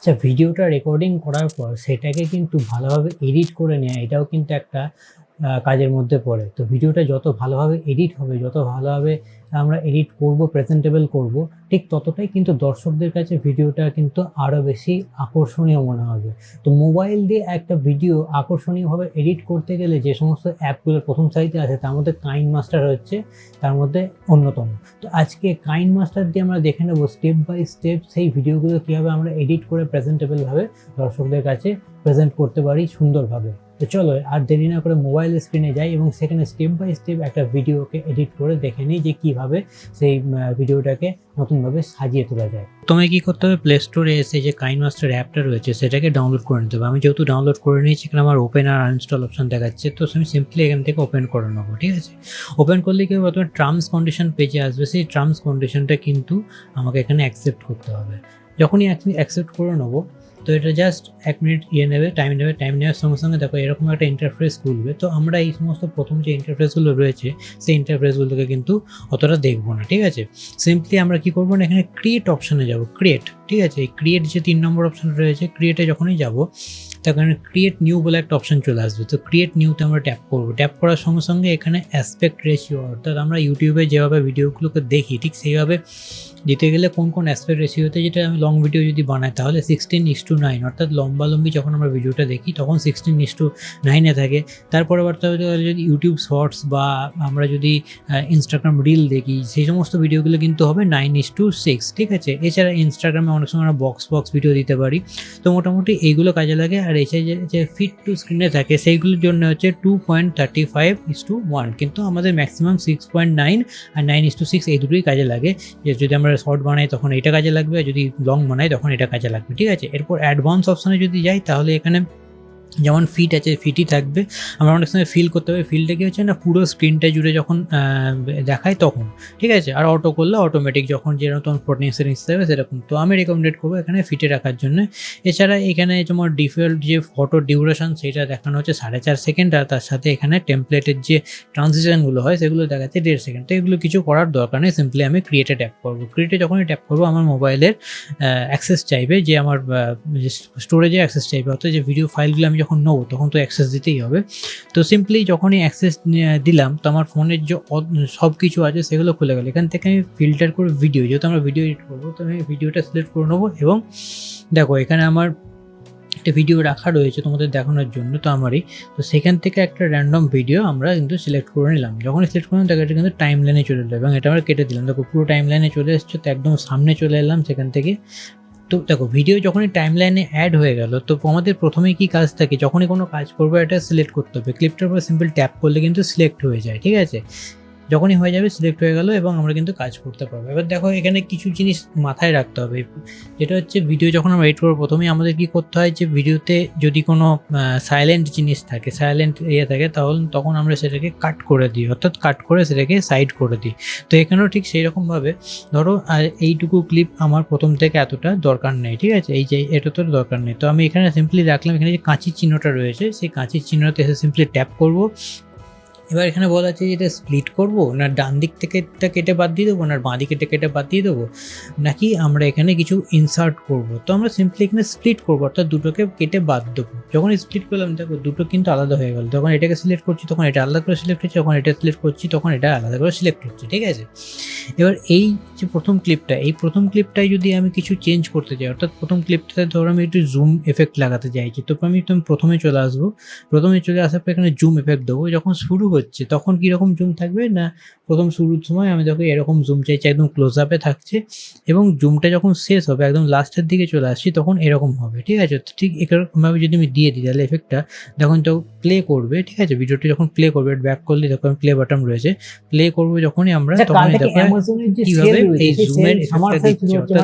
আচ্ছা, ভিডিওটা রেকর্ডিং করার পর সেটাকে কিন্তু ভালোভাবে এডিট করে নেওয়া, এটাও কিন্তু একটা কাজের মধ্যে পড়ে। তো ভিডিওটা যত ভালোভাবে এডিট হবে, যত ভালোভাবে আমরা এডিট করব, প্রেজেন্টেবল করব, ঠিক ততটাই কিন্তু দর্শকদের কাছে ভিডিওটা কিন্তু আরও বেশি আকর্ষণীয় মনে হবে। তো মোবাইল দিয়ে একটা ভিডিও আকর্ষণীয়ভাবে এডিট করতে গেলে যে সমস্ত অ্যাপগুলো প্রথম সারিতে আছে তার মধ্যে কাইনমাস্টার হচ্ছে তার মধ্যে অন্যতম। তো আজকে কাইনমাস্টার দিয়ে আমরা দেখে নেব স্টেপ বাই স্টেপ সেই ভিডিওগুলো কীভাবে আমরা এডিট করে প্রেজেন্টেবলভাবে দর্শকদের কাছে প্রেজেন্ট করতে পারি সুন্দরভাবে। তো চলো আর দেরি না করে মোবাইল স্ক্রিনে যাই এবং সেখানে স্টেপ বাই স্টেপ একটা ভিডিওকে এডিট করে দেখে নিই যে কীভাবে সেই ভিডিওটাকে নতুনভাবে সাজিয়ে তোলা যায়। তোমায় কী করতে হবে, প্লে স্টোরে এসে যে কাইনমাস্টার অ্যাপটা রয়েছে সেটাকে ডাউনলোড করে নিতে হবে। আমি যেহেতু ডাউনলোড করে নিয়েছি, এখানে আমার ওপেন আর আনইনস্টল অপশন দেখাচ্ছে, তো আমি সিম্পলি এখান থেকে ওপেন করে নেবো। ঠিক আছে, ওপেন করলে কি হবে, তোমার টার্মস কন্ডিশন পেজে আসবে। সেই টার্মস কন্ডিশনটা কিন্তু আমাকে এখানে অ্যাকসেপ্ট করতে হবে। যখনই অ্যাকসেপ্ট করে নেবো, তো এটা জাস্ট 1 মিনিট নেবে, টাইম নেওয়ার সঙ্গে সঙ্গে দেখো এরকম একটা ইন্টারফেস খুলবে। তো আমরা এই সমস্ত প্রথম যে ইন্টারফেসগুলো রয়েছে সেই ইন্টারফেসগুলোকে কিন্তু অতটা দেখবো না। ঠিক আছে, সিম্পলি আমরা কি করবো না, এখানে ক্রিয়েট অপশানে যাব। ক্রিয়েট, ঠিক আছে, এই ক্রিয়েট যে 3 নম্বর অপশান রয়েছে, ক্রিয়েটে যখনই যাব তখন ক্রিয়েট নিউ বলে একটা অপশান চলে আসবে। তো ক্রিয়েট নিউতে আমরা ট্যাপ করবো। ট্যাপ করার সঙ্গে সঙ্গে এখানে অ্যাসপেক্ট রেশিও, অর্থাৎ আমরা ইউটিউবে যেভাবে ভিডিওগুলোকে দেখি ঠিক সেইভাবে দিতে গেলে কোন অ্যাসপেক্ট রেশিওতে, যেটা আমি লং ভিডিও যদি বানাই তাহলে 16:9, অর্থাৎ লম্বি যখন আমরা ভিডিওটা দেখি তখন 16:9 থাকে। তারপরে যদি ইউটিউব শর্টস বা আমরা যদি ইনস্টাগ্রাম রিল দেখি সেই সমস্ত ভিডিওগুলো কিন্তু হবে 9:6। ঠিক আছে, এছাড়া ইনস্টাগ্রামে অনেক সময় আমরা বক্স ভিডিও দিতে পারি। তো মোটামুটি এইগুলো কাজে লাগে। আর এছাড়া যে ফিট টু স্ক্রিনে থাকে সেইগুলোর জন্য হচ্ছে 2.35:1, কিন্তু আমাদের ম্যাক্সিমাম 6.9 আর 9:6 এই দুটোই কাজে লাগে। যে যদি আমরা শর্ট বানাই তখন এটা কাজে লাগবে, আর যদি লং বানাই তখন এটা কাজে লাগবে। ঠিক আছে, এরপর অ্যাডভান্স অপশানে যদি যাই তাহলে এখানে যেমন ফিট আছে, ফিটই থাকবে। আমরা অনেক সময় ফিল করতে হবে, ফিলটা কি হচ্ছে না পুরো স্ক্রিনটা জুড়ে যখন দেখায় তখন। ঠিক আছে, আর অটো করলে অটোমেটিক যখন যেরকম তোমার ফোর্টিং সেটিংস থাকবে সেরকম। তো আমি রেকমেন্ডেড করবো এখানে ফিটে রাখার জন্য। এছাড়া এখানে যেমন ডিফল্ট যে ফটো ডিউরেশন সেটা দেখানো হচ্ছে 4.5 সেকেন্ড, আর তার সাথে এখানে টেমপ্লেটের যে ট্রানজিশনগুলো হয় সেগুলো দেখাচ্ছে 1.5 সেকেন্ড। তো এগুলো কিছু করার দরকার নেই, সিম্পলি আমি ক্রিয়েটে ট্যাপ করবো। ক্রিয়েটে যখনই ট্যাপ করবো আমার মোবাইলের অ্যাক্সেস চাইবে, যে আমার স্টোরেজে অ্যাক্সেস চাইবে, অর্থাৎ যে ভিডিও ফাইলগুলো আমি যখন নেবো তখন তো অ্যাক্সেস দিতেই হবে। তো সিম্পলি যখনই অ্যাক্সেস দিলাম তো আমার ফোনের যে সব কিছু আছে সেগুলো খুলে গেল। এখান থেকে আমি ফিল্টার করে ভিডিও, যেহেতু আমরা ভিডিও এডিট করবো তো আমি ভিডিওটা সিলেক্ট করে নেবো। এবং দেখো এখানে আমার একটা ভিডিও রাখা রয়েছে তোমাদের দেখানোর জন্য, তো আমারই। তো সেখান থেকে একটা র্যান্ডম ভিডিও আমরা কিন্তু সিলেক্ট করে নিলাম। যখন সিলেক্ট করলাম তাকে এটা কিন্তু টাইম লাইনে চলে এলো এবং এটা আমরা কেটে দিলাম। দেখো পুরো টাইম লাইনে চলে এসছে, তো একদম সামনে চলে এলাম সেখান থেকে। তো দেখো ভিডিও যখনই টাইম লাইনে অ্যাড হয়ে গেল, তো আমাদের প্রথমেই কী কাজ থাকে, যখনই কোনো কাজ করবো এটা সিলেক্ট করতে হবে। ক্লিপটার উপর সিম্পল ট্যাপ করলে কিন্তু সিলেক্ট হয়ে যায়। ঠিক আছে, যখনই হয়ে যাবে সিলেক্ট হয়ে গেল এবং আমরা কিন্তু কাজ করতে পারবো। এবার দেখো এখানে কিছু জিনিস মাথায় রাখতে হবে, যেটা হচ্ছে ভিডিও যখন আমরা এডিট করবো প্রথমেই আমাদের কী করতে হয়, যে ভিডিওতে যদি কোনো সাইলেন্ট জিনিস থাকে, সাইলেন্ট থাকে, তাহলে তখন আমরা সেটাকে কাট করে দিই, অর্থাৎ কাট করে সেটাকে সাইড করে দিই। তো এখানেও ঠিক সেই রকমভাবে ধরো এইটুকু ক্লিপ আমার প্রথম থেকে এতটা দরকার নেই। ঠিক আছে, এই যে এটা তো দরকার নেই, তো আমি এখানে সিম্পলি রাখলাম। এখানে যে কাঁচির চিহ্নটা রয়েছে সেই কাঁচির চিহ্নতে এসে সিম্পলি ট্যাপ করবো। এবার এখানে বলা আছে যে এটা স্প্লিট করবো না ডান দিক থেকে এটা কেটে বাদ দিয়ে দেবো, না বাঁ দিকে কেটে বাদ দিয়ে দেবো, নাকি আমরা এখানে কিছু ইনসার্ট করব। তো আমরা সিম্পলি এখানে স্প্লিট করবো, অর্থাৎ দুটোকে কেটে বাদ দেবো। যখন স্প্লিট করলাম দেখো দুটো কিন্তু আলাদা হয়ে গেল। যখন এটাকে সিলেক্ট করছি তখন এটা আলাদা করে সিলেক্ট হচ্ছে, যখন এটা সিলেক্ট করছি তখন এটা আলাদা করে সিলেক্ট হচ্ছে। ঠিক আছে, এবার এই যে প্রথম ক্লিপটাই যদি আমি কিছু চেঞ্জ করতে চাই, অর্থাৎ প্রথম ক্লিপটাতে ধরো আমি একটু জুম এফেক্ট লাগাতে চাইছি, তো আমি প্রথমে চলে আসবো। প্রথমে চলে আসার পর এখানে জুম এফেক্ট দেবো। যখন শুরু হচ্ছে তখন কীরকম জুম থাকবে না, প্রথম শুরুর সময় আমি দেখো এরকম জুম চাইছি, একদম ক্লোজ আপে থাকছে, এবং জুমটা যখন শেষ হবে একদম লাস্টের দিকে চলে আসছি তখন এরকম হবে। ঠিক আছে, ঠিক এরকমভাবে যদি আমি দিয়ে দিই তাহলে এফেক্টটা যখন তো প্লে করবে, ঠিক আছে, ভিডিওটি যখন প্লে করবে ব্যাক করলে দেখো প্লে বাটন রয়েছে, প্লে করবো যখনই আমরা তখন দেখো কিভাবে এই জুমের এফেক্টটা দিচ্ছে, অর্থাৎ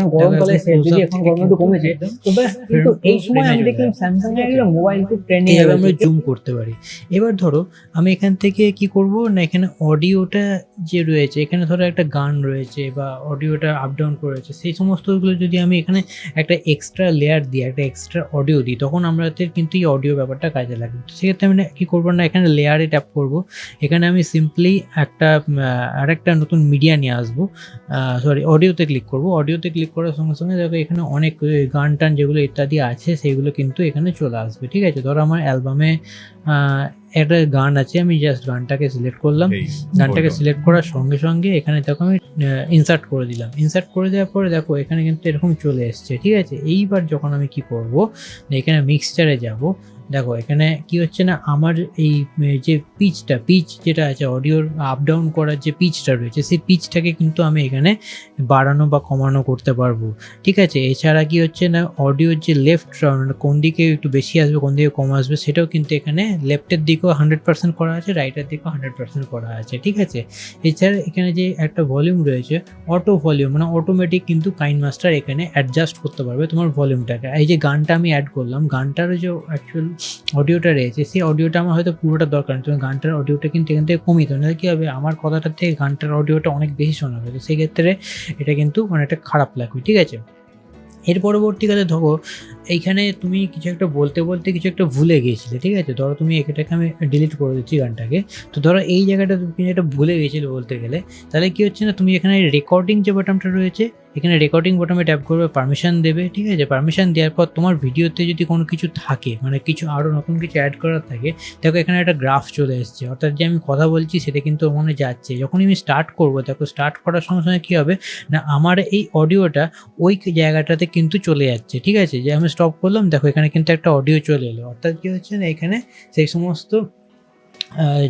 এই সময় আমি দেখলাম স্যামসাং এর মোবাইল খুব ট্রেন্ডিং, আমরা জুম করতে পারি। এবার ধরো আমি এখান থেকে থেকে কি করব না, এখানে অডিওটা যে রয়েছে, এখানে ধরো একটা গান রয়েছে বা অডিওটা আপ ডাউন করেছে, সেই সমস্তগুলো যদি আমি এখানে একটা এক্সট্রা লেয়ার দিই, একটা এক্সট্রা অডিও দিই, তখন আমাদের কিন্তু এই অডিও ব্যাপারটা কাজে লাগবে। তো সেক্ষেত্রে আমি কী করবো না, এখানে লেয়ারে ট্যাপ করব, এখানে আমি সিম্পলি আরেকটা নতুন মিডিয়া নিয়ে আসবো, অডিওতে ক্লিক করব। অডিওতে ক্লিক করার সঙ্গে সঙ্গে দেখো এখানে অনেক গান টান যেগুলো ইত্যাদি আছে সেইগুলো কিন্তু এখানে চলে আসবে। ঠিক আছে, ধরো আমার অ্যালবামে একটা গান আছে, আমি জাস্ট গানটাকে সিলেক্ট করলাম, গানটাকে সিলেক্ট করার সঙ্গে সঙ্গে এখানে দেখো আমি ইনসার্ট করে দিলাম। ইনসার্ট করে দেওয়ার পরে দেখো এখানে কিন্তু এরকম চলে এসছে। ঠিক আছে, এইবার যখন আমি কি করব, এখানে মিক্সচারে যাব, দেখো এখানে কি হচ্ছে না, আমার এই যে পিচ যেটা আছে অডিওর আপ ডাউন করার যে পিচটা রয়েছে, সেই পিচটাকে কিন্তু আমি এখানে বাড়ানো বা কমানো করতে পারবো। ঠিক আছে, এছাড়া কি হচ্ছে না, অডিওর যে লেফট কোন দিকে একটু বেশি আসবে কোন দিকে কম আসবে সেটাও কিন্তু এখানে লেফটের দিকেও 100% করা আছে, রাইটের দিকেও 100% করা আছে। ঠিক আছে, এছাড়া এখানে যে একটা ভলিউম রয়েছে, অটো ভলিউম মানে অটোমেটিক কিন্তু কাইনমাস্টার এখানে অ্যাডজাস্ট করতে পারবে তোমার ভলিউমটাকে। এই যে গানটা আমি অ্যাড করলাম, গানটারও যে অ্যাকচুয়াল অডিওটা রয়েছে, সেই অডিওটা আমার হয়তো পুরোটা দরকার নেই, তুমি গানটার অডিওটা কিন্তু এখান থেকে কমিয়ে দেবে, নাহলে কী হবে, আমার কথাটার থেকে গানটার অডিওটা অনেক বেশি শোনাবে, তো সেক্ষেত্রে এটা কিন্তু অনেকটা খারাপ লাগবে। ঠিক আছে, এর পরবর্তীকালে ধরো এইখানে তুমি কিছু একটা বলতে কিছু একটা ভুলে গিয়েছিলে। ঠিক আছে, ধরো তুমি এটাকে আমি ডিলিট করে দিচ্ছি গানটাকে, তো ধরো এই জায়গাটা তুমি এটা ভুলে গিয়েছিলে বলতে গেলে, তাহলে কি হচ্ছে না, তুমি এখানে রেকর্ডিং যে বাটনটা রয়েছে, এখানে রেকর্ডিং বাটনে ট্যাপ করবে, পারমিশন দেবে। ঠিক আছে, পারমিশন দেওয়ার পর তোমার ভিডিওতে যদি কোনো কিছু থাকে, মানে কিছু আরও নতুন কিছু অ্যাড করার থাকে, দেখো এখানে একটা গ্রাফ চলে এসছে, অর্থাৎ যে আমি কথা বলছি সেটা কিন্তু ওখানে যাচ্ছে। যখনই আমি স্টার্ট করবো, দেখো স্টার্ট করার সঙ্গে সঙ্গে কী হবে না, আমার এই অডিওটা ওই জায়গাটাতে কিন্তু চলে যাচ্ছে। ঠিক আছে, যে আমি স্টপ করলাম, দেখো এখানে কিন্তু একটা অডিও চলে এলো, অর্থাৎ কী হচ্ছে না, এখানে সেই সমস্ত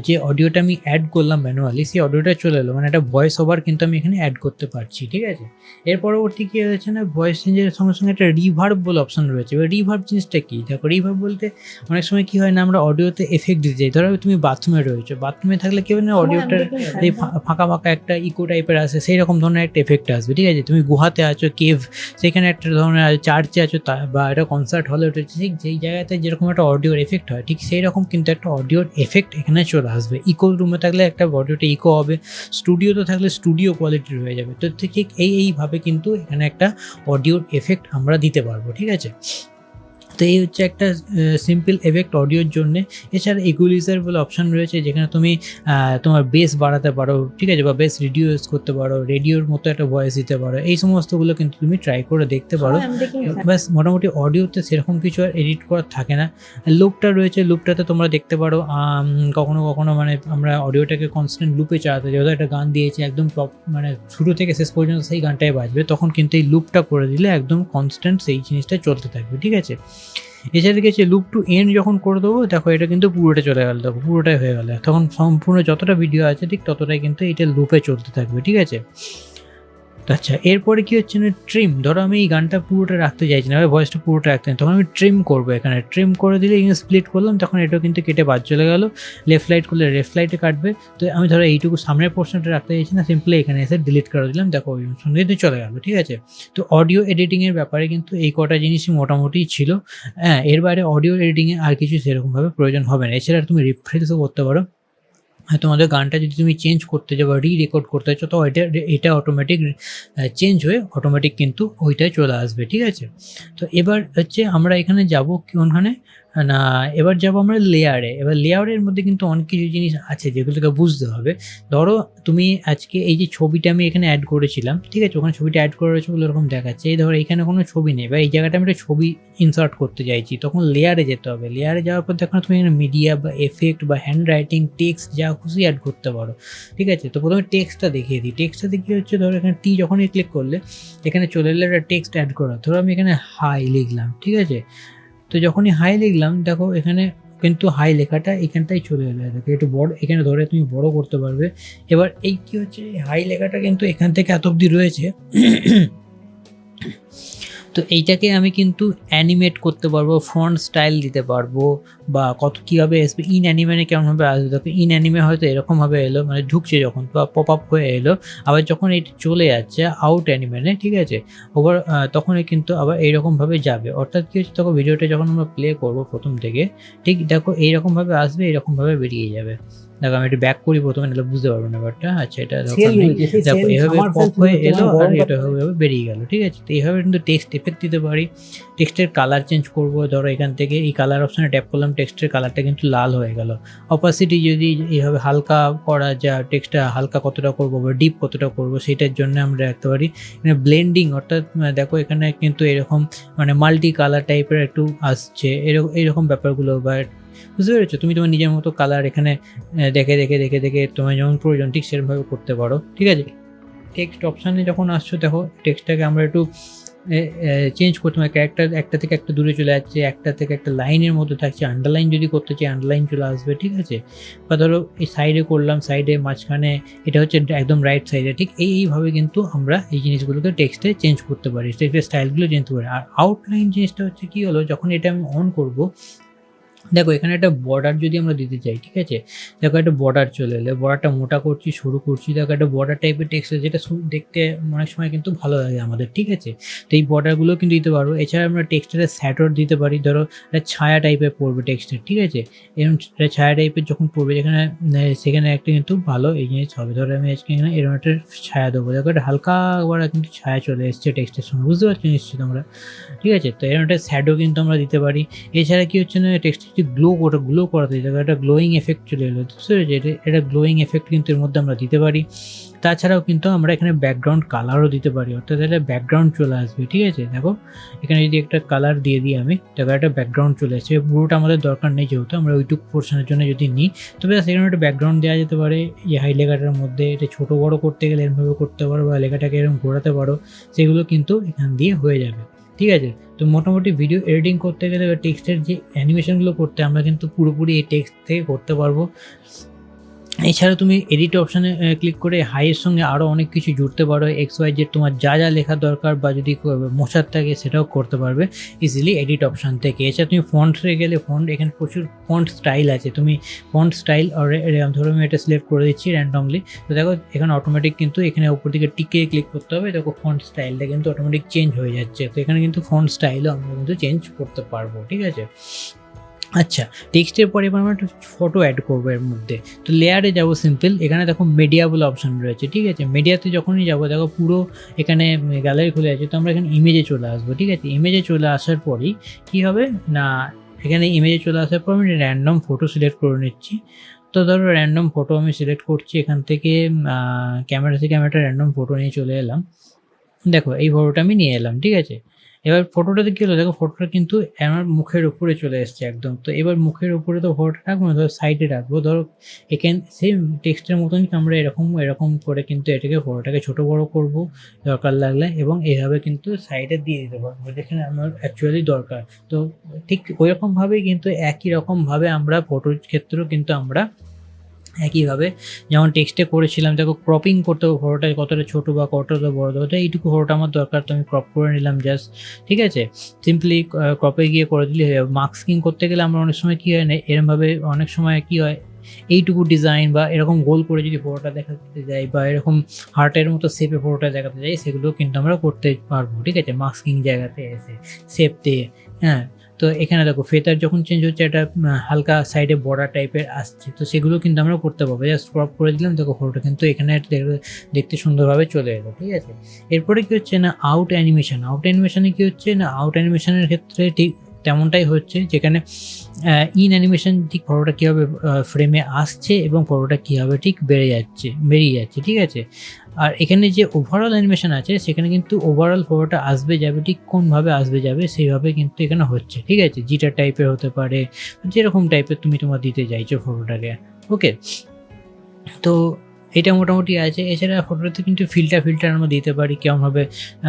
যে অডিওটা আমি অ্যাড করলাম ম্যানুয়ালি, সেই অডিওটা চলে এলো, মানে একটা ভয়েস ওভার কিন্তু আমি এখানে অ্যাড করতে পারছি। ঠিক আছে, এর পরবর্তী কী হয়েছে না, ভয়েস চেঞ্জের সঙ্গে সঙ্গে একটা রিভার্ব বলে অপশন রয়েছে। এবার রিভার্ব জিনিসটা কী, দেখো রিভার্ব বলতে অনেক সময় কী হয় না, আমরা অডিওতে এফেক্ট দিতে যাই, ধরো তুমি বাথরুমে রয়েছো, বাথরুমে থাকলে কী হয় না, অডিওটার এই ফাঁকা একটা ইকো টাইপের আসে, সেই রকম ধরনের একটা এফেক্ট আসবে। ঠিক আছে, তুমি গুহাতে আছো, কেভ, সেখানে একটা ধরনের চার্চে আছো, বা একটা কনসার্ট হলে ওটা ঠিক যেই জায়গাতে যেরকম একটা অডিওর এফেক্ট হয়, ঠিক সেই রকম কিন্তু একটা অডিওর এফেক্ট এখানে চলে আসবে। ইকো রুমে থাকলে একটা অডিওটা ইকো হবে, স্টুডিওতে থাকলে স্টুডিও কোয়ালিটির হয়ে যাবে। তো ঠিক এইভাবে কিন্তু এখানে একটা অডিওর এফেক্ট আমরা দিতে পারবো। ঠিক আছে, তো এই হচ্ছে একটা সিম্পল এফেক্ট অডিওর জন্য। এছাড়া ইকুয়ালাইজার বলে অপশান রয়েছে, যেখানে তুমি তোমার বেস বাড়াতে পারো। ঠিক আছে, বা বেস রিডিউস করতে পারো, রেডিওর মতো একটা ভয়েস দিতে পারো, এই সমস্তগুলো কিন্তু তুমি ট্রাই করে দেখতে পারো। ব্যাস, মোটামুটি অডিওতে সেরকম কিছু আর এডিট করার থাকে না। লুপটা রয়েছে, লুপটাতে তোমরা দেখতে পারো কখনো কখনো মানে আমরা অডিওটাকে কনস্ট্যান্ট লুপে চালাতে, যেহেতু একটা গান দিয়েছি একদম মানে শুরু থেকে শেষ পর্যন্ত সেই গানটাই বাজবে, তখন কিন্তু এই লুপটা করে দিলে একদম কনস্ট্যান্ট সেই জিনিসটা চলতে থাকবে। ঠিক আছে, এছাড়া গেছে লুপ টু এন্ড যখন করে দেবো, দেখো এটা কিন্তু পুরোটা চলে গেল, দেখো পুরোটাই হয়ে গেল, তখন সম্পূর্ণ যতটা ভিডিও আছে ঠিক ততটাই কিন্তু এটা লুপে চলতে থাকবে। ঠিক আছে, আচ্ছা, এরপরে কি হচ্ছে না, ট্রিম, ধরো আমি এই গানটা পুরোটা রাখতে চাইছি না, ভয়েসটা পুরোটা রাখতে চাই, তখন আমি ট্রিম করবো। এখানে ট্রিম করে দিলে এখানে স্প্লিট করলাম, তখন এটাও কিন্তু কেটে বাদ চলে গেল। লেফট লাইট করলে লেফট লাইটে কাটবে। তো আমি ধরো এইটুকু সামনের পোর্শনটা রাখতে চাইছি না, সিম্পলি এখানে এসে ডিলিট করে দিলাম, দেখো ওই সঙ্গে কিন্তু চলে গেলো। ঠিক আছে, তো অডিও এডিটিংয়ের ব্যাপারে কিন্তু এই কটা জিনিসই মোটামুটি ছিল। হ্যাঁ, এর বাইরে অডিও এডিটিংয়ে আর কিছু সেরকমভাবে প্রয়োজন হবে না। এছাড়া তুমি রিফ্রেশও করতে পারো, তোমাদের গানটা যদি তুমি চেঞ্জ করতে যাও বা রেকর্ড করতে চাও, তো এটা অটোমেটিক চেঞ্জ হয়ে অটোমেটিক কিন্তু ওইটাই চলে আসবে। ঠিক আছে, তো এবার হচ্ছে আমরা এখানে যাব কোনখানে না, এবার যাবো আমরা লেয়ারে। এবার লেয়ারের মধ্যে কিন্তু অনেক কিছু জিনিস আছে যেগুলোকে বুঝতে হবে। ধরো তুমি আজকে এই যে ছবিটা আমি এখানে অ্যাড করেছিলাম, ঠিক আছে, ওখানে ছবিটা অ্যাড করা রয়েছে বলে এরকম দেখাচ্ছে। এই ধরো এখানে কোনো ছবি নেই, বা এই জায়গাটা আমি একটা ছবি ইনসার্ট করতে চাইছি, তখন লেয়ারে যেতে হবে। লেয়ারে যাওয়ার পর দেখো তুমি এখানে মিডিয়া বা এফেক্ট বা হ্যান্ড রাইটিং, টেক্সট যা খুশি অ্যাড করতে পারো। ঠিক আছে, তো প্রথমে টেক্সটটা দেখিয়ে দিই। টেক্সটটা দেখিয়ে হচ্ছে, ধরো এখানে যখনই ক্লিক করলে এখানে চলে এলে একটা টেক্সট অ্যাড করা। ধরো আমি এখানে হাই লিখলাম, ঠিক আছে, তো যখনই হাই লিখলাম, দেখো এখানে কিন্তু হাই লেখাটা এখানটাই চলে এলো, দেখো একটু বড়, এখানে ধরে তুমি বড় করতে পারবে। এবার এই কি হচ্ছে, হাই লেখাটা কিন্তু এখান থেকে এত অবধি রয়েছে, তো এইটাকে আমি কিন্তু অ্যানিমেট করতে পারবো, ফন্ট স্টাইল দিতে পারবো, বা কীভাবে আসবে, ইন অ্যানিমেনে কেমনভাবে আসবে। দেখো ইন অ্যানিমে হয়তো এরকমভাবে এলো, মানে ঢুকছে যখন বা পপ আপ হয়ে এলো, আবার যখন এটি চলে যাচ্ছে আউট অ্যানিমেনে, ঠিক আছে, তখনই কিন্তু আবার এইরকমভাবে যাবে। অর্থাৎ কী হচ্ছে, তখন ভিডিওটা যখন আমরা প্লে করবো প্রথম থেকে, ঠিক দেখো এইরকমভাবে আসবে, এইরকমভাবে বেরিয়ে যাবে। দেখো আমি একটু ব্যাক করি প্রথমে, নাহলে বুঝতে পারবো না ব্যাপারটা। আচ্ছা, এটা সেল দরকার নেই। হয়েছে, সেই দেখো সেল এভাবে সামার সেল পপ শুরু হয়ে হচ্ছে, এলো মানে আর গরমকাল। এটা এভাবে বেরিয়ে গেল, ঠিক আছে। তো এইভাবে কিন্তু টেক্সট এফেক্ট দিতে পারি। টেক্সটের কালার চেঞ্জ করবো, ধরো এখান থেকে এই কালার অপশানে ট্যাপ করলাম, টেক্সটের কালারটা কিন্তু লাল হয়ে গেল। অপাসিটি যদি এইভাবে হালকা করা যায়, টেক্সটটা হালকা কতটা করবো বা ডিপ কতটা করবো, সেটার জন্য আমরা রাখতে পারি। এখানে ব্লেন্ডিং, অর্থাৎ দেখো এখানে কিন্তু এরকম মানে মাল্টি কালার টাইপের একটু আসছে, এরকম ব্যাপারগুলো, বা বুঝতে পেরেছো? তুমি তোমার নিজের মতো কালার এখানে দেখে দেখে দেখে দেখে তোমার যেমন প্রয়োজন ঠিক সেরকমভাবে করতে পারো, ঠিক আছে। টেক্সট অপশানে যখন আসছো, দেখো টেক্সটটাকে আমরা একটু চেঞ্জ করতে হবে। ক্যারেক্টার একটা থেকে একটা দূরে চলে যাচ্ছে, একটা থেকে একটা লাইনের মধ্যে থাকছে। আন্ডারলাইন যদি করতে চাই, আন্ডারলাইন চলে আসবে, ঠিক আছে। বা ধরো এই সাইডে করলাম, সাইডে মাঝখানে, এটা হচ্ছে একদম রাইট সাইডে, ঠিক এইভাবে কিন্তু আমরা এই জিনিসগুলোকে টেক্সটে চেঞ্জ করতে পারি, টেক্সটের স্টাইলগুলো চেঞ্জ করতে পারি। আর আউটলাইন জিনিসটা হচ্ছে কী হলো, যখন এটা আমি অন করবো, দেখো এখানে একটা বর্ডার যদি আমরা দিতে চাই, ঠিক আছে। দেখো একটা বর্ডার চলে এলো, বর্ডারটা মোটা করছি, সরু করছি, দেখো একটা বর্ডার টাইপের টেক্সট, যেটা দেখতে অনেক সময় কিন্তু ভালো লাগে আমাদের, ঠিক আছে। তো এই বর্ডারগুলো কিন্তু দিতে পারবো। এছাড়া আমরা টেক্সটের স্যাটর দিতে পারি, ধরো একটা ছায়া টাইপের পড়বে টেক্সটের, ঠিক আছে। এরকম ছায়া টাইপের যখন পড়বে, যেখানে সেখানে একটা কিন্তু ভালো এই জিনিস হবে। ধরো আমি আজকে এখানে এরকম একটা ছায়া দেবো, দেখো একটা হালকা করা কিন্তু ছায়া চলে এসছে টেক্সটের সঙ্গে, বুঝতে পারছো নিশ্চয়ই তোমরা, ঠিক আছে। তো এরকম একটা শ্যাডো কিন্তু আমরা দিতে পারি। এছাড়া কি হচ্ছে না, টেক্সট যদি গ্লো করাতে যাবে, একটা গ্লোয়িং এফেক্ট চলে এলো, বুঝতে পেরেছি। এটা গ্লোয়িং এফেক্ট কিন্তু এর মধ্যে আমরা দিতে পারি। তাছাড়াও কিন্তু আমরা এখানে ব্যাকগ্রাউন্ড কালারও দিতে পারি, অর্থাৎ এটা ব্যাকগ্রাউন্ড চলে আসবে, ঠিক আছে। দেখো এখানে যদি একটা কালার দিয়ে দিই আমি, দেখো একটা ব্যাকগ্রাউন্ড চলে আসছে। পুরোটা আমাদের দরকার নেই, যেহেতু আমরা ওইটুকু পোর্শনের জন্য যদি নিই, তবে সেখানে একটা ব্যাকগ্রাউন্ড দেওয়া যেতে পারে। এই হাই লেখাটার মধ্যে এটা ছোটো বড়ো করতে গেলে এরকমভাবে করতে পারো, বা লেখাটাকে এরকম ঘোরাতে পারো, সেগুলো কিন্তু এখান দিয়ে হয়ে যাবে, ঠিক আছে। তো মোটামুটি ভিডিও এডিটিং করতে গেলে বা টেক্সটের যে অ্যানিমেশনগুলো করতে, আমরা কিন্তু পুরোপুরি এই টেক্সট থেকে করতে পারবো। এছাড়া তুমি এডিট অপশানে ক্লিক করে হাইয়ের সঙ্গে আরও অনেক কিছু জুড়তে পারো, XYZ তোমার যা যা লেখা দরকার, বা যদি মোছার থাকে সেটাও করতে পারবে ইজিলি এডিট অপশান থেকে। এছাড়া তুমি ফন্টে গেলে, এখানে প্রচুর ফন্ট স্টাইল আছে। তুমি ফন্ট স্টাইল ধরো আমি এটা সিলেক্ট করে দিচ্ছি র্যান্ডমলি, তো দেখো এখানে অটোমেটিক কিন্তু এখানে উপর দিকে টিকে ক্লিক করতে হবে, দেখো ফন্ট স্টাইলটা কিন্তু অটোমেটিক চেঞ্জ হয়ে যাচ্ছে। তো এখানে কিন্তু ফন্ট স্টাইলও আমরা কিন্তু চেঞ্জ করতে পারবো, ঠিক আছে। আচ্ছা, টেক্সটের পরে এবার আমরা একটা ফটো অ্যাড করবো এর মধ্যে। তো লেয়ারে যাবো, সিম্পল, এখানে দেখো মিডিয়া বলে অপশান রয়েছে, ঠিক আছে। মিডিয়াতে যখনই যাবো, দেখো পুরো এখানে গ্যালারি খুলে আছে, তো আমরা এখানে ইমেজে চলে আসবো, ঠিক আছে। ইমেজে চলে আসার পরেই কী হবে না, এখানে ইমেজে চলে আসার পর আমি র্যান্ডম ফটো সিলেক্ট করে নিচ্ছি। তো ধরো র্যান্ডম ফটো আমি সিলেক্ট করছি, এখান থেকে ক্যামেরা থেকে আমি একটা র্যান্ডম ফটো নিয়ে চলে এলাম। দেখো এই ফটোটা আমি নিয়ে এলাম, ঠিক আছে। এবার ফটোটাতে কী হলো, দেখো ফটোটা কিন্তু আমার মুখের উপরে চলে এসছে একদম। তো এবার মুখের উপরে তো ফটোটা রাখবো না, ধরো সাইডে রাখবো। ধরো এখানে সেম টেক্সটের মতনই আমরা এরকম করে কিন্তু এটাকে ফটোটাকে ছোটো বড়ো করবো দরকার লাগলে, এবং এইভাবে কিন্তু সাইডে দিয়ে দিতে পারবো যেখানে আমার অ্যাকচুয়ালি দরকার। তো ঠিক ওইরকমভাবেই কিন্তু একই রকমভাবে আমরা ফটোর ক্ষেত্রেও কিন্তু আমরা একইভাবে যেমন টেক্সটে করেছিলাম, দেখো ক্রপিং করতে হবে, ফটোটা কতটা ছোটো বা কতটা বড় দেবো, তো এইটুকু ফটোটা আমার দরকার, তো আমি ক্রপ করে নিলাম জাস্ট, ঠিক আছে। সিম্পলি ক্রপে গিয়ে করে দিলে হয়ে যাবে। মাস্কিং করতে গেলে আমরা অনেক সময় কী হয় না, এরমভাবে অনেক সময় কী হয়, এইটুকু ডিজাইন বা এরকম গোল করে যদি ফটোটা দেখাতে যাই, বা এরকম হার্টের মতো শেপে ফটোটা দেখাতে যাই, সেগুলো কিন্তু আমরা করতে পারবো, ঠিক আছে, মাস্কিং জায়গাতে এসে শেপ দিয়ে। হ্যাঁ, তো এখানে দেখো ফেদার যখন চেঞ্জ হচ্ছে, একটা হালকা সাইডে বর্ডার টাইপের আসছে, তো সেগুলো কিন্তু আমরা করতে পারবো। জাস্ট ক্রপ করে দিলাম, দেখো ফটোটা কিন্তু এখানে দেখতে সুন্দরভাবে চলে এলো, ঠিক আছে। এরপরে কী হচ্ছে না, আউট অ্যানিমেশনে কী হচ্ছে না, আউট অ্যানিমেশনের ক্ষেত্রে ঠিক তেমনটাই হচ্ছে, যেখানে ইন অ্যানিমেশন ঠিক ফটোটা কীভাবে ফ্রেমে আসছে এবং ফটোটা কীভাবে ঠিক বেরিয়ে যাচ্ছে, ঠিক আছে। আর এখানে যে ওভারঅল অ্যানিমেশন আছে, সেখানে কিন্তু ওভারঅল ফটোটা আসবে যাবে, ঠিক কোনভাবে আসবে যাবে সেইভাবে কিন্তু এখানে হচ্ছে, ঠিক আছে। জিটার টাইপের হতে পারে, যেরকম টাইপের তুমি তোমার দিতে চাইছো ফটোটাকে, ওকে। তো এটা মোটামুটি আছে। এছাড়া ফটোটাতে কিন্তু ফিল্টার আমরা দিতে পারি কেমনভাবে,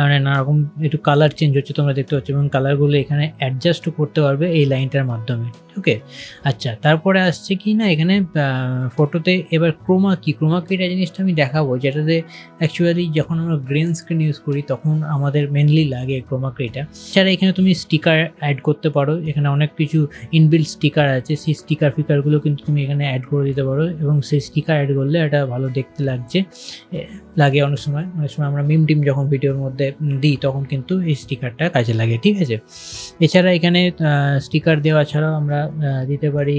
মানে নানারকম একটু কালার চেঞ্জ হচ্ছে তোমরা দেখতে পাচ্ছ, এবং কালারগুলো এখানে অ্যাডজাস্টও করতে পারবে এই লাইনটার মাধ্যমে, ওকে। আচ্ছা, তারপরে আসছে কি না, এখানে ফটোতে এবার ক্রোমা কিটা জিনিসটা আমি দেখাবো, যেটাতে অ্যাকচুয়ালি যখন আমরা গ্রিন স্ক্রিন ইউজ করি তখন আমাদের মেনলি লাগে ক্রোমা কিটা। এছাড়া এখানে তুমি স্টিকার অ্যাড করতে পারো, এখানে অনেক কিছু ইনবিল্ট স্টিকার আছে, সেই ফিকারগুলো কিন্তু তুমি এখানে অ্যাড করে দিতে পারো, এবং সেই স্টিকার অ্যাড করলে এটা ভালো দেখতে লাগে। অনেক সময় আমরা মিম যখন ভিডিওর মধ্যে দিই, তখন কিন্তু এই স্টিকারটা কাজে লাগে, ঠিক আছে। এছাড়া এখানে স্টিকার দেওয়া ছাড়াও আমরা দিতে পারি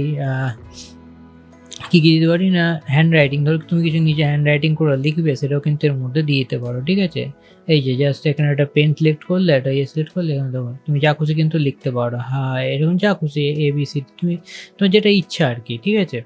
কী কী দিতে পারি না, হ্যান্ড রাইটিং, ধরো তুমি কিছু নিজে হ্যান্ড রাইটিং করে লিখবে, সেটাও কিন্তু এর মধ্যে দিয়ে দিতে পারো, ঠিক আছে? এই যে জাস্ট এখানে একটা পেন সিলেক্ট করলে, একটা সিলেক্ট করলে, এখানে দেখো তুমি যা খুশি কিন্তু লিখতে পারো, হ্যাঁ এরকম যা খুশি ABC, তুমি তোমার যেটা ইচ্ছা আর কি, ঠিক আছে?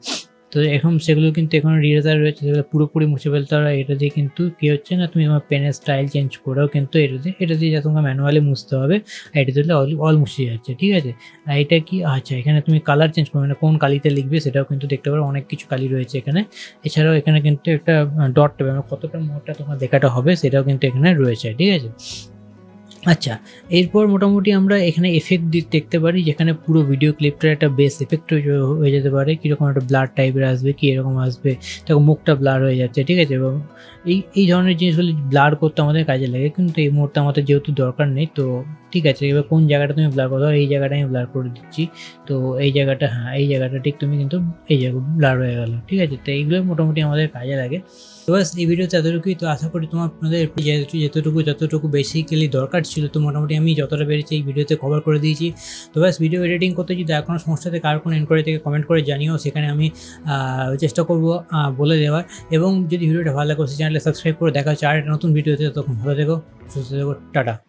তো এখন সেগুলো কিন্তু এখন রিরেজার রয়েছে, সেগুলো পুরোপুরি মুছে ফেলতে পারো। এটা দিয়ে কিন্তু কী হচ্ছে না, তুমি তোমার পেনের স্টাইল চেঞ্জ করেও কিন্তু এটা দিয়ে যা তোমাকে ম্যানুয়ালি মুছতে হবে, আর এটা দিলে অল মুছে যাচ্ছে, ঠিক আছে? আর এটা কি, আচ্ছা এখানে তুমি কালার চেঞ্জ করবে, মানে কোন কালিতে লিখবে সেটাও কিন্তু দেখতে পারো, অনেক কিছু কালি রয়েছে এখানে। এছাড়াও এখানে কিন্তু একটা ডট টাইপের, মানে কতটা মোটা তোমার দেখাটা হবে সেটাও কিন্তু এখানে রয়েছে, ঠিক আছে? আচ্ছা, এরপর মোটামুটি আমরা এখানে এফেক্ট দেখতে পারি, যেখানে পুরো ভিডিও ক্লিপটার একটা বেস এফেক্ট হয়ে যেতে পারে, কীরকম একটা ব্লার টাইপের আসবে, কি এরকম আসবে, তখন মুখটা ব্লার হয়ে যাচ্ছে, ঠিক আছে? এবং এই ধরনের জিনিসগুলো ব্লার করতে আমাদের কাজে লাগে, কিন্তু এই মুহূর্তে আমাদের যেহেতু দরকার নেই, তো ঠিক আছে। এবার কোন জায়গাটা তুমি ব্লার করো, এই জায়গাটা আমি ব্লার করে দিচ্ছি, তো এই জায়গাটা, হ্যাঁ এই জায়গাটা ঠিক তুমি কিন্তু এই জায়গা ব্লার হয়ে গেল, ঠিক আছে? তো এইগুলো মোটামুটি আমাদের কাজে লাগে। তো ব্যাস এই ভিডিওতে এতটুকুই। তো আশা করি আপনাদের যতটুকু বেসিক্যালি দরকার ছিল, তো মোটামুটি আমি যতটা পেরেছি এই ভিডিওতে কভার করে দিয়েছি। তো ব্যাস ভিডিও এডিটিং করতে যদি আর কোনো সমস্যা থাকে, কার কোনো এনকোয়ারি থেকে কমেন্ট করে জানিও, সেখানে আমি চেষ্টা করব বলে দেওয়ার। এবং যদি ভিডিওটা ভালো লাগে, চ্যানেলটা সাবস্ক্রাইব করে দেখা হচ্ছে আর একটা নতুন ভিডিওতে। তখন ভালো থেকো, সুস্থ থেকো, টাটা।